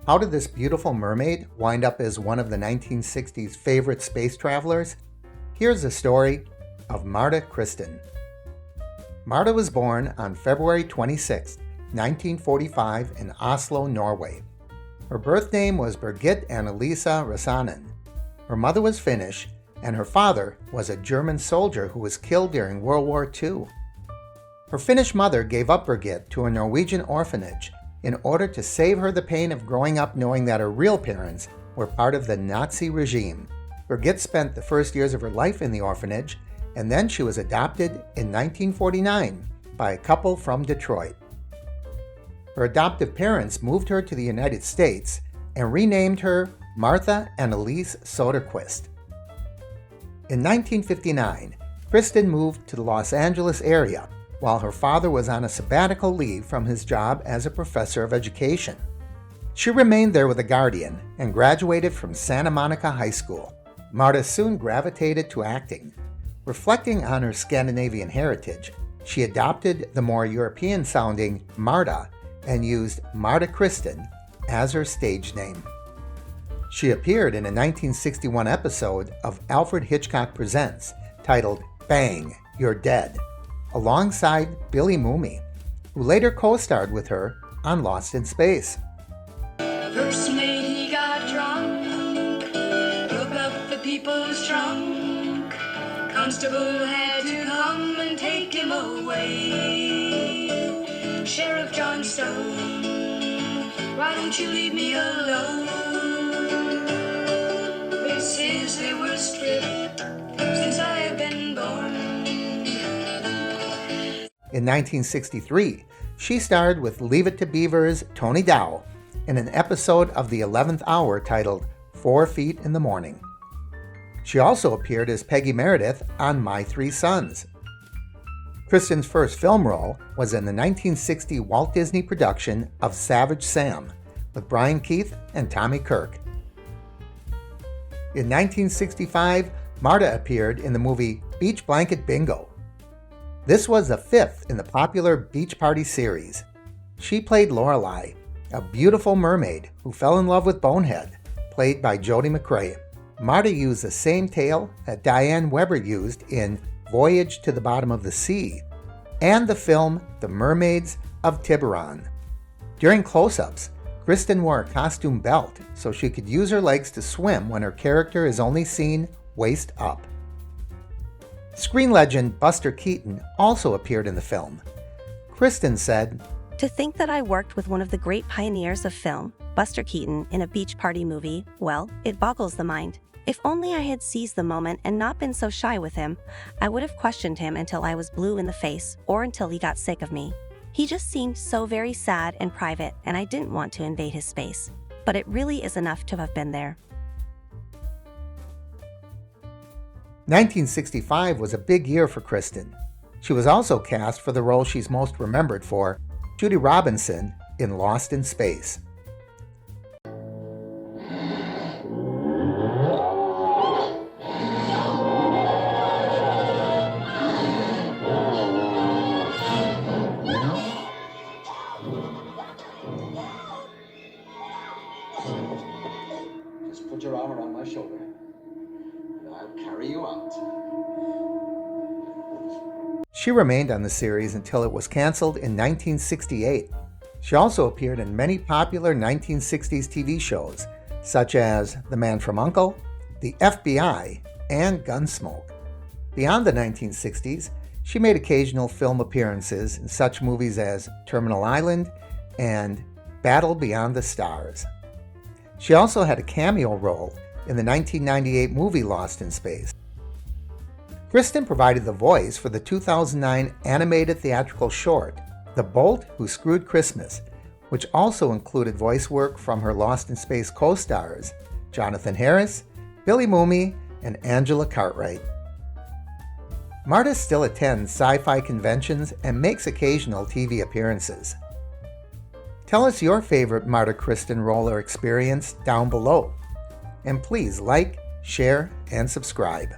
How did this beautiful mermaid wind up as one of the 1960s favorite space travelers? Here's the story of Marta Kristen. Marta was born on February 26, 1945 in Oslo, Norway. Her birth name was Birgit Annalisa Rasanen. Her mother was Finnish, and her father was a German soldier who was killed during World War II. Her Finnish mother gave up Birgit to a Norwegian orphanage in order to save her the pain of growing up knowing that her real parents were part of the Nazi regime. Birgit spent the first years of her life in the orphanage, and then she was adopted in 1949 by a couple from Detroit. Her adoptive parents moved her to the United States and renamed her Martha Anneliese Soderquist. In 1959, Kristen moved to the Los Angeles area while her father was on a sabbatical leave from his job as a professor of education. She remained there with a guardian and graduated from Santa Monica High School. Marta soon gravitated to acting. Reflecting on her Scandinavian heritage, she adopted the more European-sounding Marta and used Marta Kristen as her stage name. She appeared in a 1961 episode of Alfred Hitchcock Presents titled Bang, You're Dead, alongside Billy Mooney, who later co-starred with her on Lost in Space. First mate, he got drunk, broke up the people's trunk. Constable had to come and take him away. Sheriff John Stone, why don't you leave me alone? This is the worst trip since I have been born. In 1963, she starred with Leave It to Beaver's Tony Dow in an episode of The 11th Hour titled 4 Feet in the Morning. She also appeared as Peggy Meredith on My Three Sons. Kristen's first film role was in the 1960 Walt Disney production of Savage Sam with Brian Keith and Tommy Kirk. In 1965, Marta appeared in the movie Beach Blanket Bingo. This was the fifth in the popular Beach Party series. She played Lorelei, a beautiful mermaid who fell in love with Bonehead, played by Jody McCrea. Marta used the same tale that Diane Weber used in Voyage to the Bottom of the Sea and the film The Mermaids of Tiburon. During close-ups, Kristen wore a costume belt so she could use her legs to swim when her character is only seen waist up. Screen legend Buster Keaton also appeared in the film. Kristen said, "To think that I worked with one of the great pioneers of film, Buster Keaton, in a beach party movie, well, it boggles the mind. If only I had seized the moment and not been so shy with him, I would have questioned him until I was blue in the face or until he got sick of me. He just seemed so very sad and private, and I didn't want to invade his space. But it really is enough to have been there." 1965 was a big year for Kristen. She was also cast for the role she's most remembered for, Judy Robinson in Lost in Space. Just put your arm around my shoulder, and I'll carry you out. She remained on the series until it was canceled in 1968. She also appeared in many popular 1960s TV shows, such as The Man from U.N.C.L.E., The FBI, and Gunsmoke. Beyond the 1960s, she made occasional film appearances in such movies as Terminal Island and Battle Beyond the Stars. She also had a cameo role in the 1998 movie Lost in Space. Kristen provided the voice for the 2009 animated theatrical short, The Bolt Who Screwed Christmas, which also included voice work from her Lost in Space co-stars, Jonathan Harris, Billy Mooney, and Angela Cartwright. Marta still attends sci-fi conventions and makes occasional TV appearances. Tell us your favorite Marta Kristen role or experience down below. And please like, share, and subscribe.